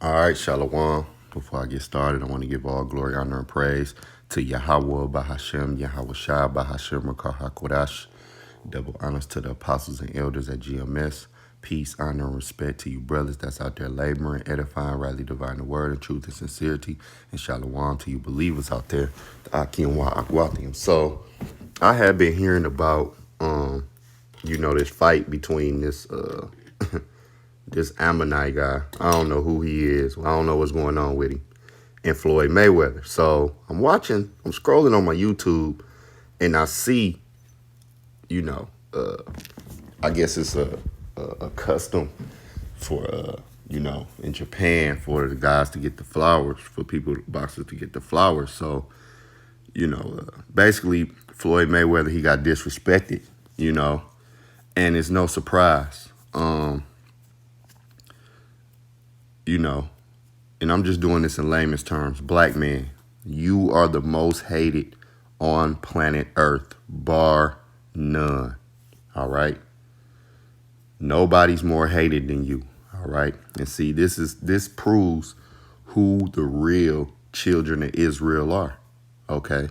All right, Shalom. Before I get started, I want to give all glory, honor, and praise to Yahweh Bahashem, Yahweh Shah Bahashem Rakah HaKodash. Double honors to the apostles and elders at GMS. Peace, honor, and respect to you brothers that's out there laboring, edifying, rightly dividing the word in truth and sincerity. And Shalom to you believers out there, the Akim Wa Akwathium. So, I have been hearing about, this fight between this Ammonite guy. I don't know who he is. I don't know what's going on with him. And Floyd Mayweather. So I'm scrolling on my YouTube, and I see, I guess it's a custom for, in Japan for the guys to get the flowers, for boxers to get the flowers. So, basically Floyd Mayweather, he got disrespected, and it's no surprise. And I'm just doing this in layman's terms. Black man, you are the most hated on planet Earth, bar none. All right. Nobody's more hated than you. All right. And see, this proves who the real children of Israel are. Okay.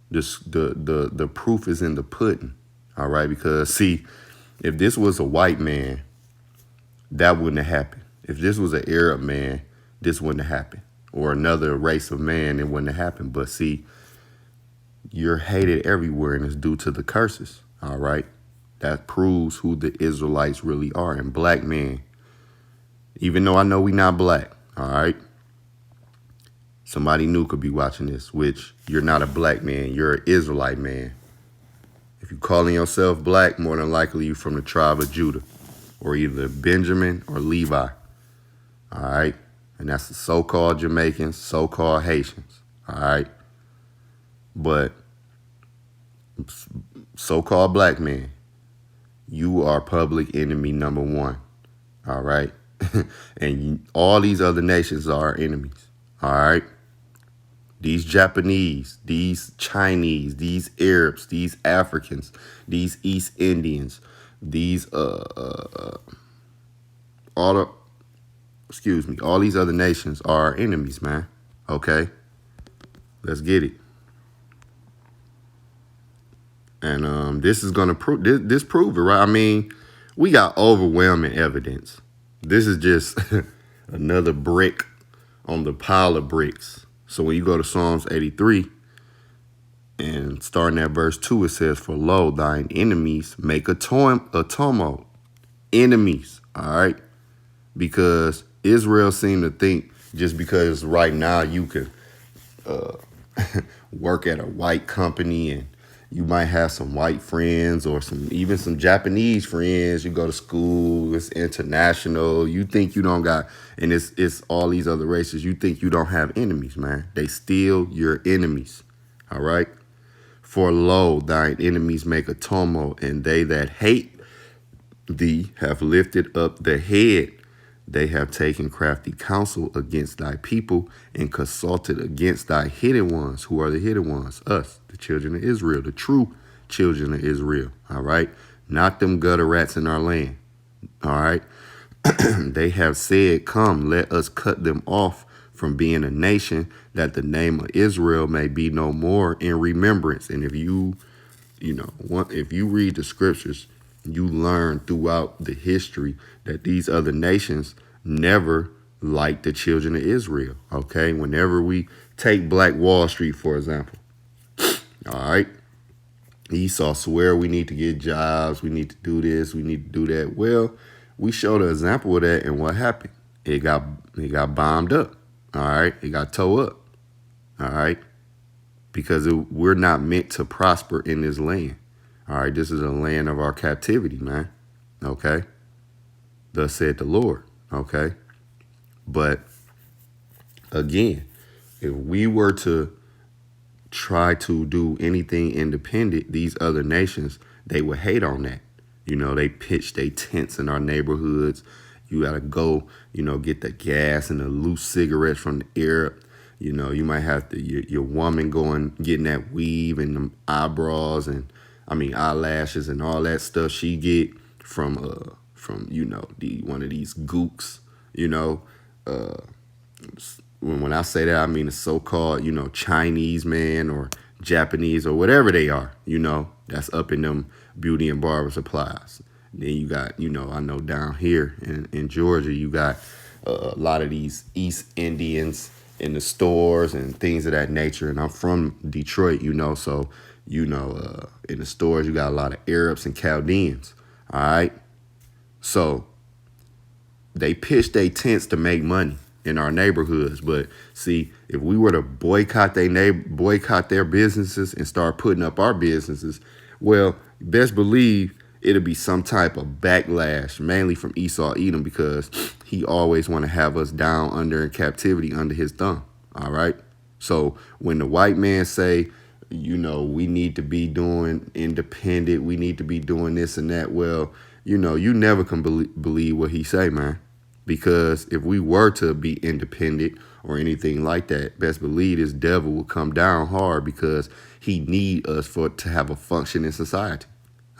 The proof is in the pudding. All right. Because see, if this was a white man, that wouldn't have happened. If this was an Arab man, this wouldn't have happened. Or another race of man, it wouldn't have happened. But see, you're hated everywhere, and it's due to the curses. All right. That proves who the Israelites really are. And black man, even though I know we not black, all right, somebody new could be watching this, which you're not a black man, you're an Israelite man. If you're calling yourself black, more than likely you're from the tribe of Judah, or either Benjamin or Levi. All right. And that's the so-called Jamaicans, so-called Haitians. All right. But so-called black man, you are public enemy number one. All right. And all these other nations are our enemies. All right. These Japanese, these Chinese, these Arabs, these Africans, these East Indians, these all these other nations are our enemies, man. Okay? Let's get it. And this is going to prove, this prove it, right? I mean, we got overwhelming evidence. This is just another brick on the pile of bricks. So when you go to Psalms 83 and starting at verse 2, it says, "For lo, thine enemies make a tumult." Enemies, all right? Because Israel seemed to think just because right now you could work at a white company and you might have some white friends or even some Japanese friends. You go to school, it's international. You think you don't got, and it's all these other races. You think you don't have enemies, man. They still your enemies, all right? "For lo, thine enemies make a tumult, and they that hate thee have lifted up the head. They have taken crafty counsel against thy people and consulted against thy hidden ones." Who are the hidden ones? Us, the children of Israel, the true children of Israel. All right. Not them gutter rats in our land. All right. "They have said, Come, let us cut them off from being a nation, that the name of Israel may be no more in remembrance." And if you read the scriptures, you learn throughout the history that these other nations never liked the children of Israel. Okay. Whenever we take Black Wall Street, for example, all right, Esau swear we need to get jobs. We need to do this. We need to do that. Well, we showed an example of that. And what happened? It got bombed up. All right. It got towed up. All right. Because we're not meant to prosper in this land. All right, this is a land of our captivity, man. Okay. Thus said the Lord. Okay. But again, if we were to try to do anything independent, these other nations, they would hate on that. They pitch their tents in our neighborhoods. You got to go, get the gas and the loose cigarettes from the Arab. You might have your woman getting that weave and them eyebrows and eyelashes and all that stuff she get from one of these gooks, When I say that, I mean the so-called, Chinese man or Japanese or whatever they are, that's up in them beauty and barber supplies. Then you got, I know down here in Georgia, you got a lot of these East Indians in the stores and things of that nature. And I'm from Detroit, so, in the stores, you got a lot of Arabs and Chaldeans. All right. So they pitch their tents to make money in our neighborhoods. But see, if we were to boycott their businesses and start putting up our businesses, well, best believe it'll be some type of backlash, mainly from Esau Edom, because he always want to have us down under in captivity under his thumb. All right. So when the white man say, we need to be doing independent, we need to be doing this and that, well, you never can believe what he say, man. Because if we were to be independent or anything like that, best believe this devil will come down hard, because he need us to have a function in society.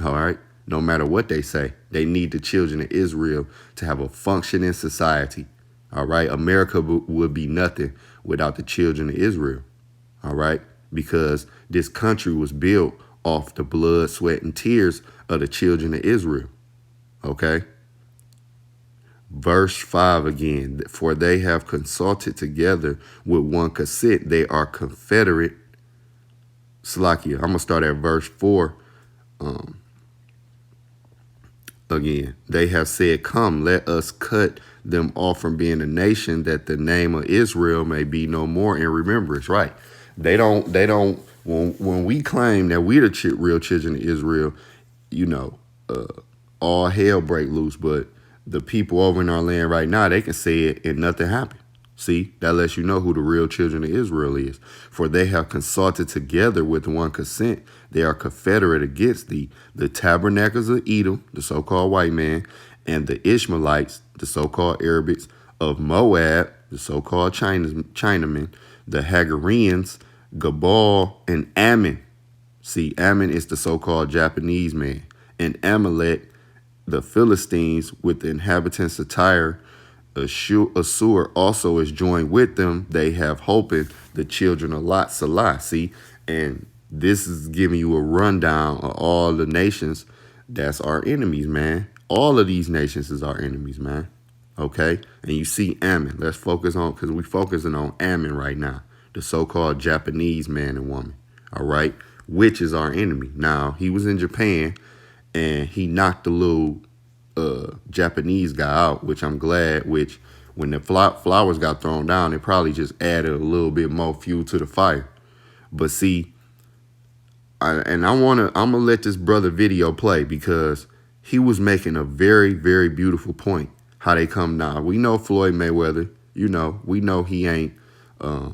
All right. No matter what they say, they need the children of Israel to have a function in society. All right. America would be nothing without the children of Israel. All right. Because this country was built off the blood, sweat, and tears of the children of Israel. Okay. Verse 5 again, for they have consulted together with one consent. They are confederate. Slakia, I'm going to start at verse 4. Again, they have said, come, let us cut them off from being a nation, that the name of Israel may be no more in remembrance. Right. They don't, when we claim that we're the real children of Israel, all hell break loose. But the people over in our land right now, they can say it and nothing happened. See, that lets you know who the real children of Israel is. For they have consulted together with one consent. They are confederate against the tabernacles of Edom, the so-called white man, and the Ishmaelites, the so-called Arabics, of Moab, the so-called Chinamen, the Hagareans, Gabal, and Ammon. See, Ammon is the so-called Japanese man. And Amalek, the Philistines, with the inhabitants of Tyre. Assur also is joined with them. They have Hopin, the children of Lot, Salah. See, and this is giving you a rundown of all the nations that's our enemies, man. All of these nations is our enemies, man. Okay? And you see Ammon. Let's focus on, because we're focusing on Ammon right now, the so-called Japanese man and woman. All right? Which is our enemy. Now, he was in Japan, and he knocked the little Japanese guy out, which I'm glad, which when the flowers got thrown down, it probably just added a little bit more fuel to the fire. But see, I'm gonna let this brother video play, because he was making a very, very beautiful point. How they come down. We know Floyd Mayweather, we know he ain't, all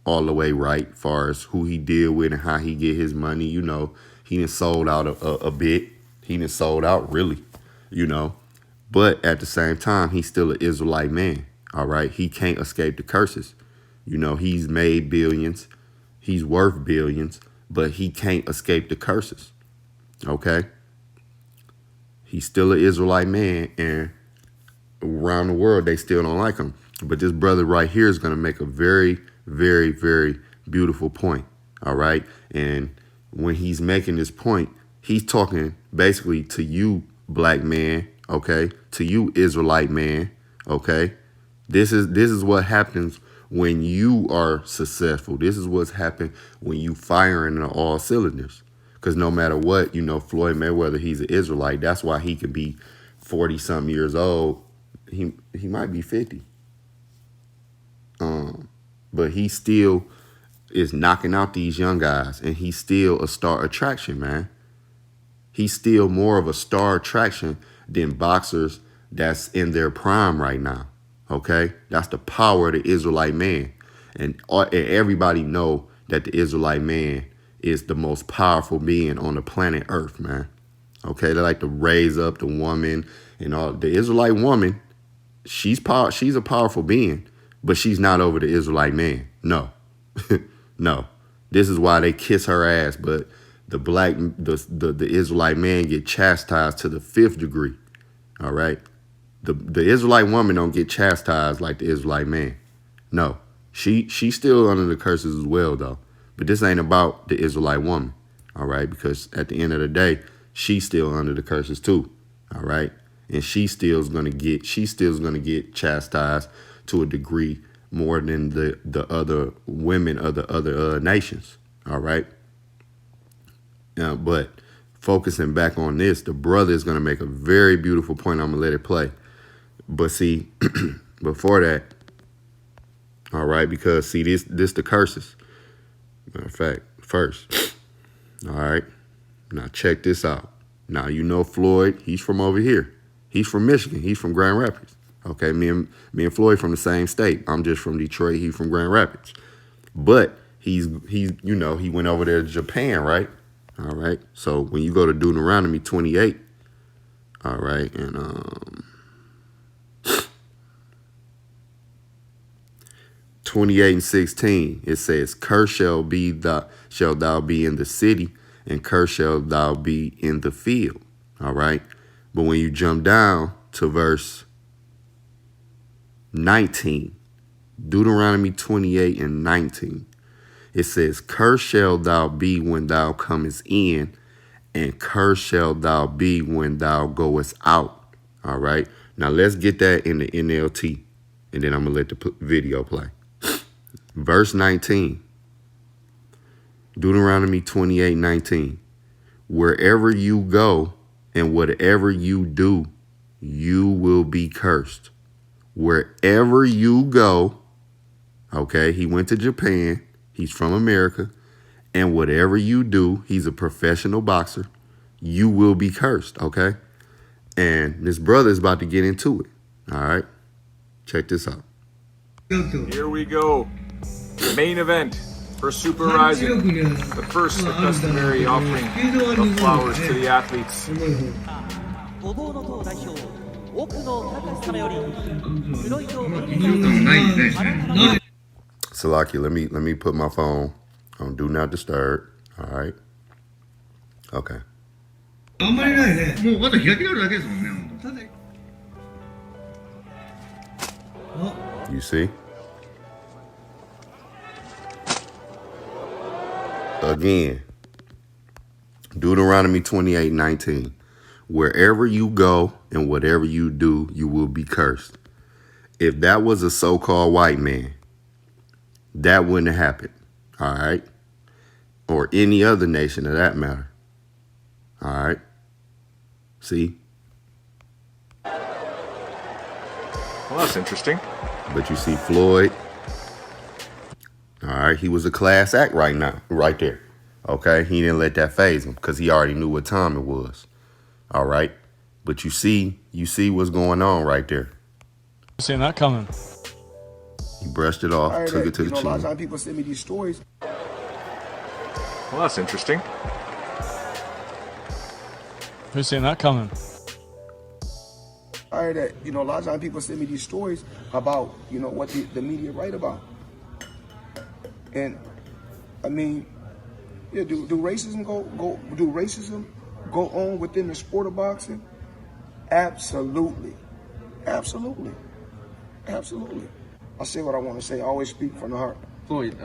the way right, far as who he deal with and how he get his money. He done sold out a bit. He done sold out really, But at the same time, he's still an Israelite man. All right. He can't escape the curses. He's made billions. He's worth billions, but he can't escape the curses. Okay. He's still an Israelite man, and around the world, they still don't like him. But this brother right here is going to make a very, very, very beautiful point. All right. And when he's making this point, he's talking basically to you, black man, okay, to you, Israelite man, okay. This is what happens when you are successful. This is what's happened when you firing on all cylinders. Because no matter what, Floyd Mayweather, he's an Israelite. That's why he could be 40-something years old. He might be 50. But he still is knocking out these young guys, and he's still a star attraction, man. He's still more of a star attraction than boxers that's in their prime right now. Okay, that's the power of the Israelite man, and everybody know that the Israelite man is the most powerful being on the planet Earth, man. Okay, they like to raise up the woman and all. The Israelite woman, she's a powerful being, but she's not over the Israelite man. No, no. This is why they kiss her ass, but the Israelite man get chastised to the 5th degree. All right. The Israelite woman don't get chastised like the Israelite man. No, she's still under the curses as well though. But this ain't about the Israelite woman, all right? Because at the end of the day, she's still under the curses too, all right? And she's still gonna get chastised to a degree more than the other women of the other nations, all right? But focusing back on this, the brother is gonna make a very beautiful point. I'm gonna let it play. But see, before that, all right, because see this the curses. Matter of fact, first, all right, now check this out. Now you know Floyd, he's from over here. He's from Michigan. He's from Grand Rapids. Okay, me and Floyd from the same state. I'm just from Detroit. He's from Grand Rapids. But he's he went over there to Japan, right? All right. So when you go to Deuteronomy 28, all right, and 28 and 16, it says, "Cursed shall thou be in the city, and cursed shall thou be in the field." All right. But when you jump down to verse 19, Deuteronomy 28 and 19, it says, "Cursed shall thou be when thou comest in, and cursed shall thou be when thou goest out." All right. Now let's get that in the NLT, and then I'm going to let the video play. Verse 19, Deuteronomy 28:19. "Wherever you go and whatever you do, you will be cursed." Wherever you go, okay, he went to Japan. He's from America. And whatever you do, he's a professional boxer, you will be cursed, okay? And this brother is about to get into it, all right? Check this out. Here we go. Main event for Super Rising. The first and customary offering of flowers to the athletes. Salaki, let me put my phone on Do Not Disturb, all right? Okay. You see? Again, Deuteronomy 28:19. "Wherever you go and whatever you do, you will be cursed." If that was a so-called white man, that wouldn't have happened, all right? Or any other nation of that matter, all right? See? Well, that's interesting. But you see Floyd, all right, he was a class act right there. Okay, he didn't let that faze him because he already knew what time it was. All right, but you see what's going on right there. Seeing that coming. He brushed it off, took it to the chin. A lot of times people send me these stories. Well, that's interesting. Who's seeing that coming? I heard that, a lot of times people send me these stories about, what the media write about. And I mean, yeah, do racism go on within the sport of boxing? Absolutely. Absolutely. Absolutely. I say what I want to say. I always speak from the heart. Floyd,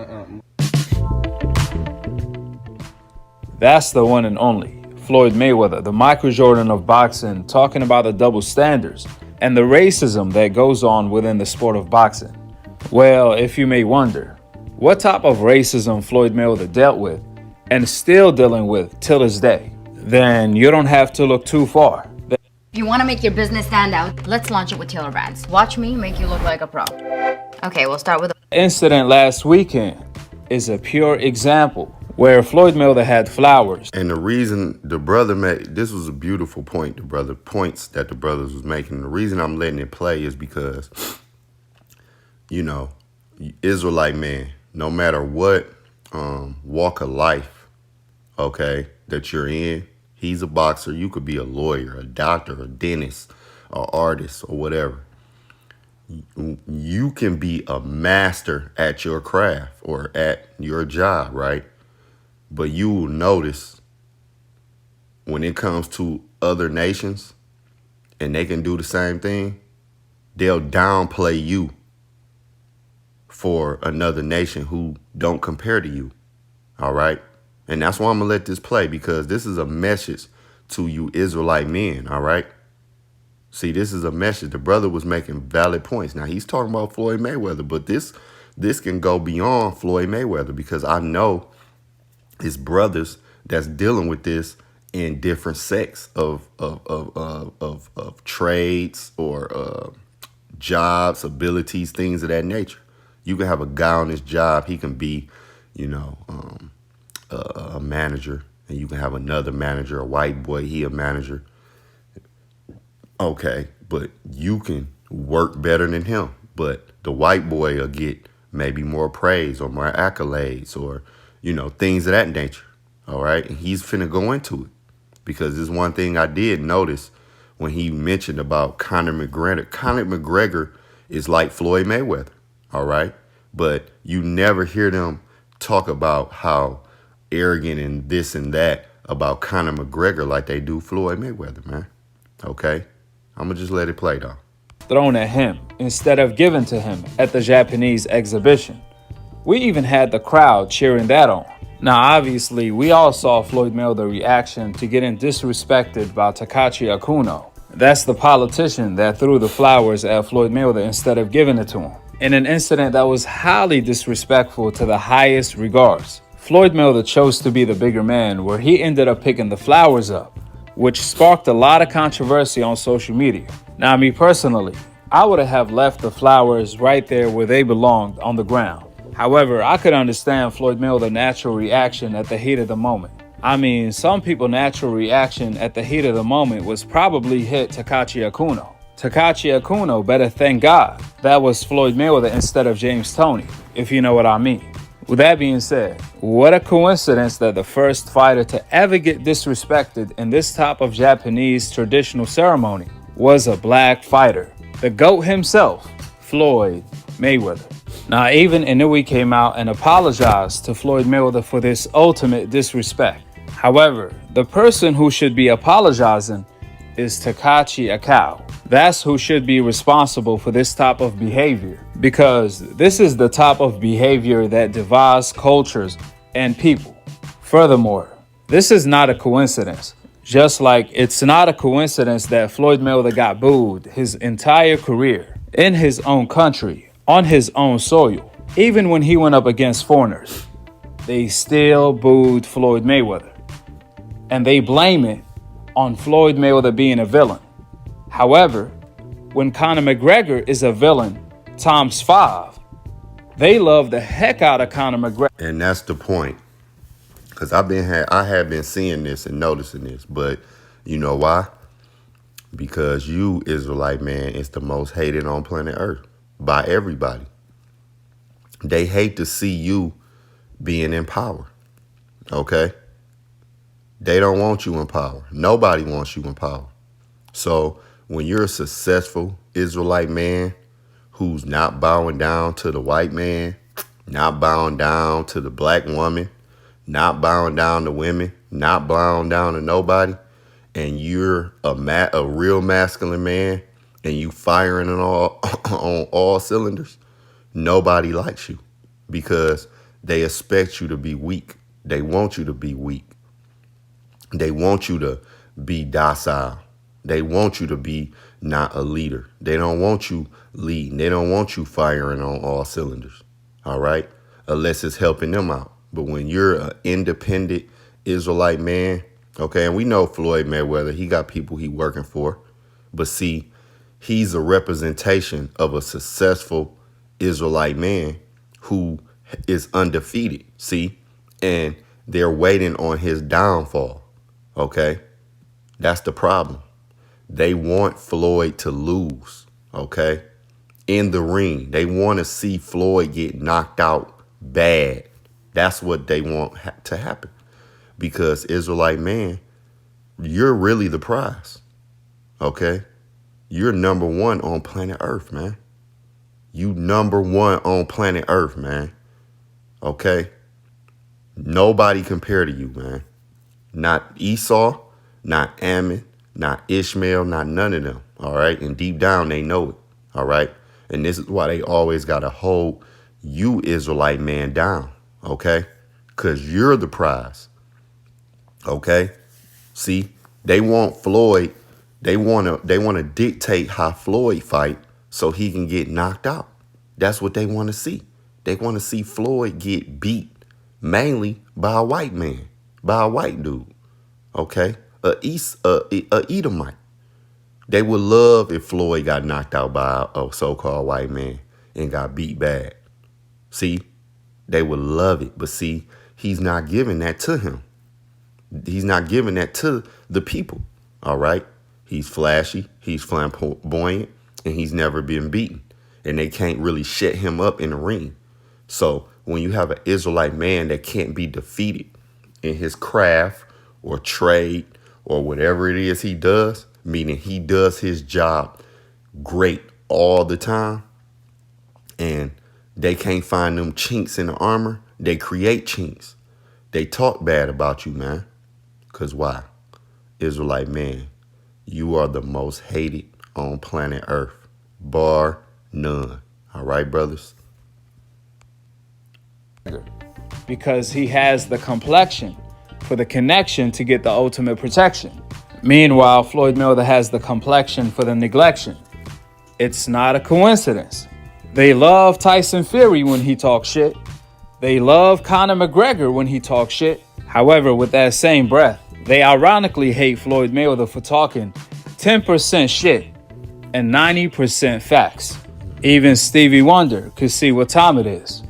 That's the one and only Floyd Mayweather, the Michael Jordan of boxing, talking about the double standards and the racism that goes on within the sport of boxing. Well, if you may wonder, what type of racism Floyd Mayweather dealt with and still dealing with till this day, then you don't have to look too far. If you want to make your business stand out, let's launch it with Taylor Brands. Watch me make you look like a pro. Okay, we'll start with The incident last weekend is a pure example where Floyd Mayweather had flowers. And the reason the brother made, this was a beautiful point, points that the brothers was making. The reason I'm letting it play is because, Israelite man, no matter what walk of life, okay, that you're in, he's a boxer. You could be a lawyer, a doctor, a dentist, an artist, or whatever. You can be a master at your craft or at your job, right? But you will notice when it comes to other nations and they can do the same thing, they'll downplay you for another nation who don't compare to you. All right. And that's why I'm going to let this play, because this is a message to you Israelite men. All right. See, this is a message. The brother was making valid points. Now he's talking about Floyd Mayweather, but this can go beyond Floyd Mayweather, because I know it's brothers that's dealing with this in different sects of trades or jobs, abilities, things of that nature. You can have a guy on his job. He can be, a manager, and you can have another manager, a white boy. He a manager. Okay, but you can work better than him. But the white boy will get maybe more praise or more accolades or, things of that nature. All right. And he's finna go into it, because this one thing I did notice when he mentioned about Conor McGregor. Conor McGregor is like Floyd Mayweather. All right. But you never hear them talk about how arrogant and this and that about Conor McGregor like they do Floyd Mayweather, man. Okay. I'm going to just let it play, though. Thrown at him instead of given to him at the Japanese exhibition. We even had the crowd cheering that on. Now, obviously, we all saw Floyd Mayweather's reaction to getting disrespected by Takashi Akuno. That's the politician that threw the flowers at Floyd Mayweather instead of giving it to him, in an incident that was highly disrespectful to the highest regards. Floyd Mayweather chose to be the bigger man, where he ended up picking the flowers up, which sparked a lot of controversy on social media. Now, me personally, I would have left the flowers right there where they belonged, on the ground. However, I could understand Floyd Mayweather's natural reaction at the heat of the moment. I mean, some people's natural reaction at the heat of the moment was probably hit Takashi Akuno. Takashi Akuno better thank God that was Floyd Mayweather instead of James Toney, if you know what I mean. With that being said, what a coincidence that the first fighter to ever get disrespected in this type of Japanese traditional ceremony was a black fighter, the GOAT himself, Floyd Mayweather. Now, even Inoue came out and apologized to Floyd Mayweather for this ultimate disrespect. However, the person who should be apologizing is Takashi Akau. That's who should be responsible for this type of behavior, because this is the type of behavior that divides cultures and people. Furthermore, this is not a coincidence. Just like it's not a coincidence that Floyd Mayweather got booed his entire career in his own country, on his own soil. Even when he went up against foreigners, they still booed Floyd Mayweather. And they blame it on Floyd Mayweather being a villain. However, when Conor McGregor is a villain times 5, they love the heck out of Conor McGregor. And that's the point. Because I have been seeing this and noticing this. But you know why? Because you, Israelite man, is the most hated on planet Earth by everybody. They hate to see you being in power. Okay? They don't want you in power. Nobody wants you in power. So when you're a successful Israelite man who's not bowing down to the white man, not bowing down to the black woman, not bowing down to women, not bowing down to nobody, and you're a real masculine man and you firing on all cylinders, nobody likes you, because they expect you to be weak. They want you to be weak. They want you to be docile. They want you to be not a leader. They don't want you leading. They don't want you firing on all cylinders. All right? Unless it's helping them out. But when you're an independent Israelite man, okay, and we know Floyd Mayweather, he got people he working for. But see, he's a representation of a successful Israelite man who is undefeated. See? And they're waiting on his downfall. Okay? That's the problem. They want Floyd to lose, okay? In the ring. They want to see Floyd get knocked out bad. That's what they want to happen. Because Israelite man, you're really the prize, okay? You're number one on planet Earth, man. You number one on planet Earth, man. Okay? Nobody compared to you, man. Not Esau, not Ammon, not Ishmael, not none of them. All right. And deep down, they know it. All right. And this is why they always got to hold you Israelite man down. Okay. Because you're the prize. Okay. See, they want Floyd. They want to dictate how Floyd fight so he can get knocked out. That's what they want to see. They want to see Floyd get beat mainly by a white man, by a white dude. Okay. A Edomite. They would love if Floyd got knocked out by a so-called white man and got beat bad. See, they would love it. But see, he's not giving that to him. He's not giving that to the people. All right. He's flashy. He's flamboyant. And he's never been beaten. And they can't really shut him up in the ring. So when you have an Israelite man that can't be defeated in his craft or trade or whatever it is he does, meaning he does his job great all the time, and they can't find them chinks in the armor, they create chinks. They talk bad about you, man. Because why? Israelite man, you are the most hated on planet Earth, bar none. All right, brothers? Because he has the complexion for the connection to get the ultimate protection. Meanwhile, Floyd Mayweather has the complexion for the neglection. It's not a coincidence. They love Tyson Fury when he talks shit. They love Conor McGregor when he talks shit. However, with that same breath, they ironically hate Floyd Mayweather for talking 10% shit and 90% facts. Even Stevie Wonder could see what time it is.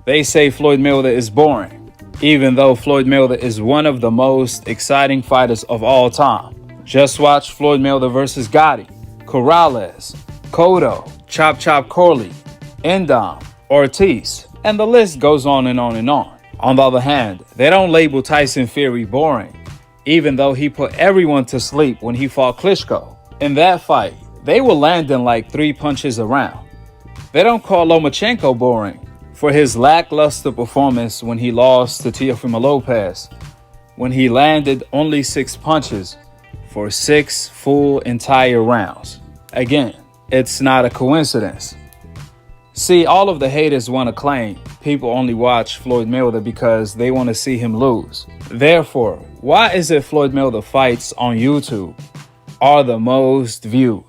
They say Floyd Mayweather is boring, even though Floyd Mayweather is one of the most exciting fighters of all time. Just watch Floyd Mayweather versus Gotti, Corrales, Cotto, Chop Chop Corley, Endom, Ortiz, and the list goes on and on and on. On the other hand, they don't label Tyson Fury boring, even though he put everyone to sleep when he fought Klitschko. In that fight, they were landing like 3 punches around. They don't call Lomachenko boring for his lackluster performance when he lost to Teofimo Lopez, when he landed only 6 punches for 6 full entire rounds. Again, it's not a coincidence. See, all of the haters want to claim people only watch Floyd Mayweather because they want to see him lose. Therefore, why is it Floyd Mayweather fights on YouTube are the most viewed?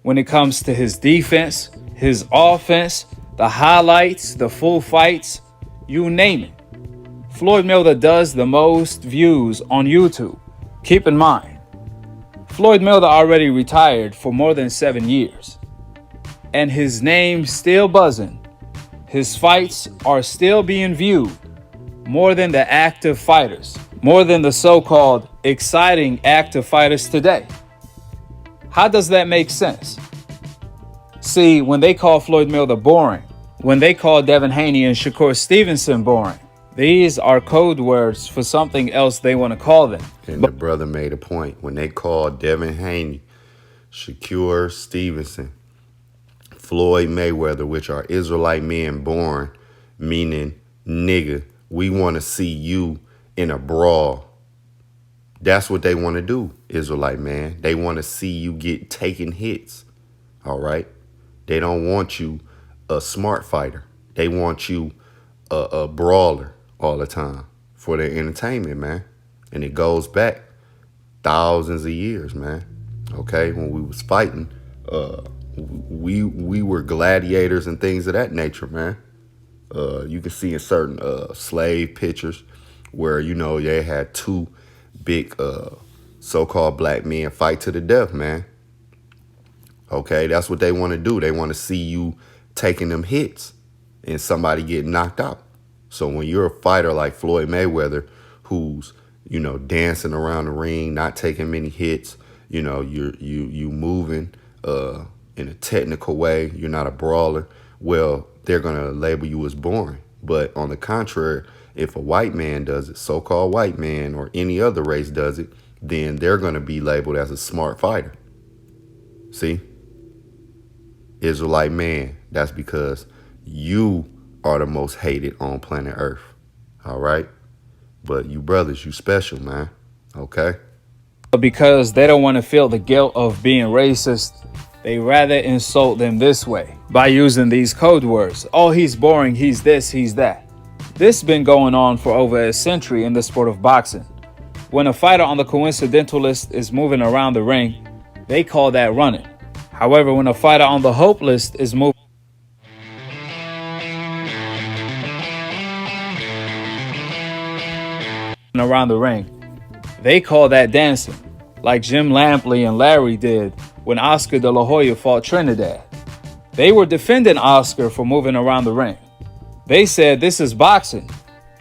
When it comes to his defense, his offense, the highlights, the full fights, you name it. Floyd Mayweather does the most views on YouTube. Keep in mind, Floyd Mayweather already retired for more than 7 years. And his name's still buzzing. His fights are still being viewed more than the active fighters, more than the so-called exciting active fighters today. How does that make sense? See, when they call Floyd Mayweather boring, when they call Devin Haney and Shakur Stevenson boring, these are code words for something else they want to call them. And the brother made a point. When they called Devin Haney, Shakur Stevenson, Floyd Mayweather, which are Israelite men born, meaning nigga, we want to see you in a brawl. That's what they want to do, Israelite man. They want to see you get taking hits. All right. They don't want you a smart fighter. They want you a brawler all the time for their entertainment, man. And it goes back thousands of years, man. Okay, when we was fighting, we were gladiators and things of that nature, man. You can see in certain slave pictures where, you know, they had 2 big so-called black men fight to the death, man. Okay, that's what they want to do. They want to see you taking them hits and somebody getting knocked out. So when you're a fighter like Floyd Mayweather, who's, you know, dancing around the ring, not taking many hits, you know, you moving in a technical way, you're not a brawler, well, they're going to label you as boring. But on the contrary, if a white man does it, so-called white man or any other race does it, then they're going to be labeled as a smart fighter. See? Israelite man, that's because you are the most hated on planet Earth. All right? But you brothers, you special, man. Okay? Because they don't want to feel the guilt of being racist, They rather insult them this way, by using these code words. Oh, he's boring, he's this, he's that. This has been going on for over a century in the sport of boxing. When a fighter on the coincidental list is moving around the ring, they call that running. However, when a fighter on the hope list is moving around the ring, they call that dancing, like Jim Lampley and Larry did when Oscar De La Hoya fought Trinidad. They were defending Oscar for moving around the ring. They said this is boxing,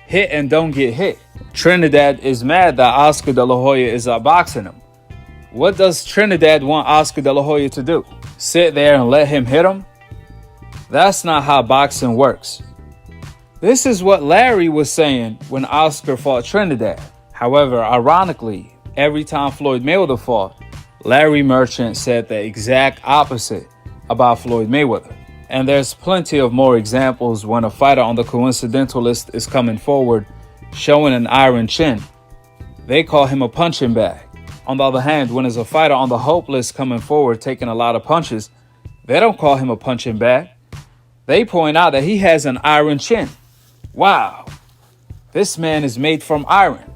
hit and don't get hit. Trinidad is mad that Oscar De La Hoya is outboxing him. What does Trinidad want Oscar De La Hoya to do? Sit there and let him hit him? That's not how boxing works. This is what Larry was saying when Oscar fought Trinidad. However, ironically, every time Floyd Mayweather fought, Larry Merchant said the exact opposite about Floyd Mayweather. And there's plenty of more examples when a fighter on the coincidental list is coming forward, showing an iron chin. They call him a punching bag. On the other hand, when there's a fighter on the hope list coming forward taking a lot of punches, they don't call him a punching bag. They point out that he has an iron chin. Wow, this man is made from iron.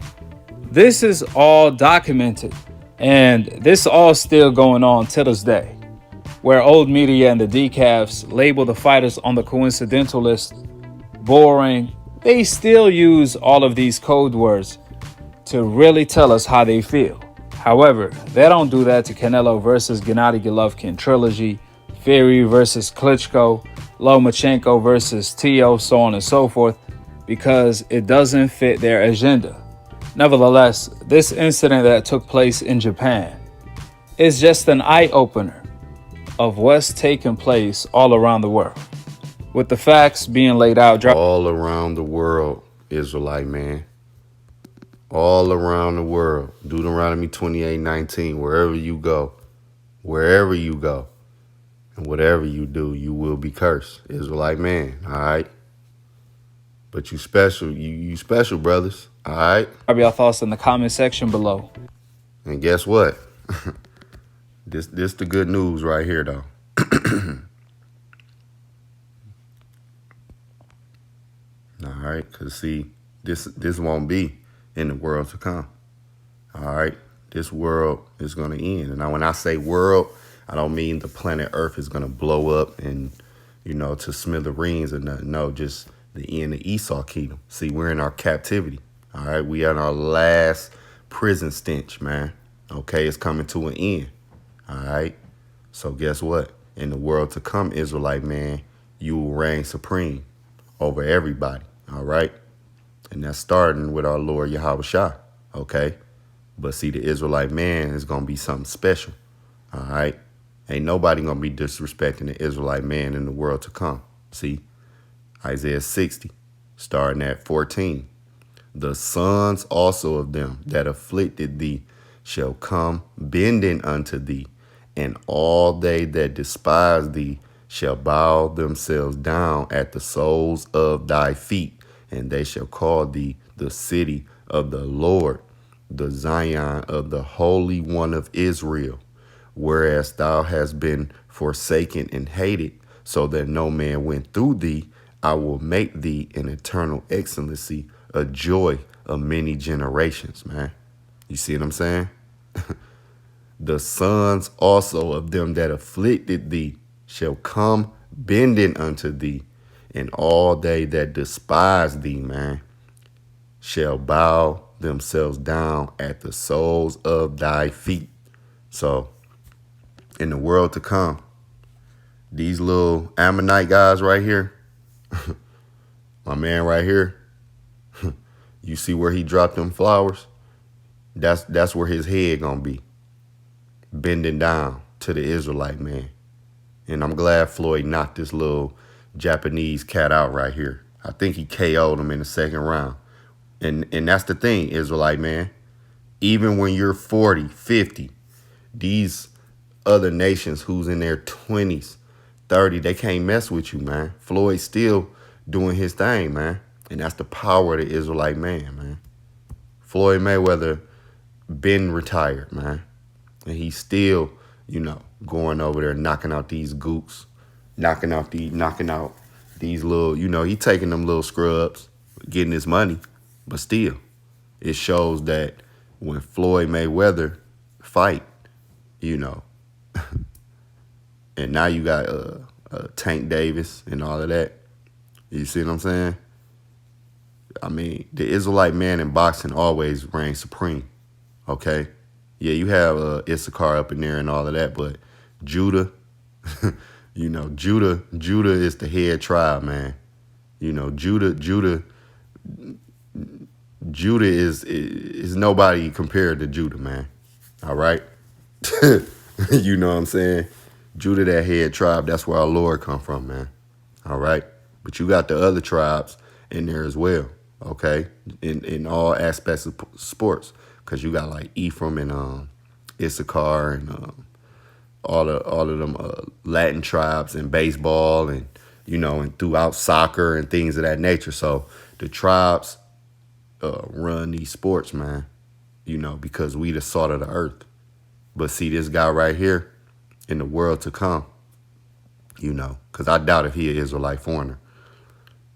This is all documented, and this all still going on to this day, where old media and the decafs label the fighters on the coincidental list boring. They still use all of these code words to really tell us how they feel. However, they don't do that to Canelo versus Gennady Golovkin trilogy, Fury versus Klitschko, Lomachenko versus Tio, so on and so forth, because it doesn't fit their agenda. Nevertheless, this incident that took place in Japan is just an eye-opener of what's taking place all around the world, with the facts being laid out. All around the world, Israelite man. All around the world. Deuteronomy 28:19. Wherever you go, and whatever you do, you will be cursed. Israelite man, all right? But you special, you special, brothers, all right? Drop your thoughts in the comment section below. And guess what? This the good news right here, though. All right, because see, this won't be in the world to come. All right, this world is going to end. And now when I say world, I don't mean the planet Earth is going to blow up and, to smithereens or nothing. No, just the end of Esau kingdom. See, we're in our captivity. All right, we are in our last prison stench, man. Okay, it's coming to an end. All right, so guess what? In the world to come, Israelite man, you will reign supreme over everybody. All right, and that's starting with our Lord Yahweh Shah. Okay, but see, the Israelite man is gonna be something special. All right, ain't nobody gonna be disrespecting the Israelite man in the world to come. See, Isaiah 60, starting at 14. The sons also of them that afflicted thee shall come bending unto thee, and all they that despise thee shall bow themselves down at the soles of thy feet, and they shall call thee the city of the Lord, the Zion of the Holy One of Israel. Whereas thou hast been forsaken and hated, so that no man went through thee, I will make thee an eternal excellency, a joy of many generations, man. You see what I'm saying? The sons also of them that afflicted thee shall come bending unto thee, and all they that despise thee, man, shall bow themselves down at the soles of thy feet. So, in the world to come, these little Ammonite guys right here, my man right here, you see where he dropped them flowers? That's where his head gonna be, bending down to the Israelite man. And I'm glad Floyd knocked this little Japanese cat out right here. I think he KO'd him in the second round. And that's the thing, Israelite man. Even when you're 40, 50, these other nations who's in their 20s, 30, they can't mess with you, man. Floyd's still doing his thing, man. And that's the power of the Israelite man, man. Floyd Mayweather been retired, man. And he's still, going over there, knocking out these gooks, knocking out these little, he taking them little scrubs, getting his money, but still, it shows that when Floyd Mayweather fight, you know, and now you got Tank Davis and all of that. You see what I'm saying? I mean, the Israelite man in boxing always reigns supreme. Okay, yeah, you have Issachar up in there and all of that, but Judah, Judah is the head tribe, man. Judah is nobody compared to Judah, man. All right, you know what I'm saying? Judah, that head tribe, that's where our Lord come from, man. All right, but you got the other tribes in there as well. Okay, in all aspects of sports, because you got like Ephraim and Issachar and all of them Latin tribes in baseball and and throughout soccer and things of that nature. So the tribes run these sports, man. Because we the salt of the earth. But see this guy right here in the world to come. Because I doubt if he an Israelite foreigner.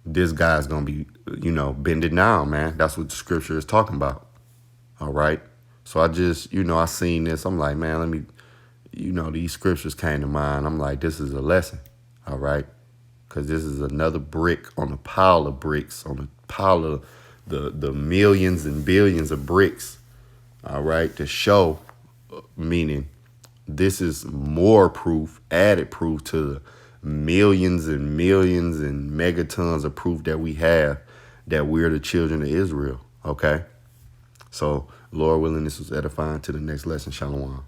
This guy's gonna be, bended down, man. That's what the scripture is talking about. All right. So I just, I seen this. I'm like, man, let me, these scriptures came to mind. I'm like, this is a lesson. All right. Because this is another brick on a pile of bricks, on a pile of the millions and billions of bricks. All right. To show, meaning this is more proof, added proof to the millions and millions and megatons of proof that we have that we're the children of Israel. Okay. So, Lord willing, this was edifying. To the next lesson. Shalom.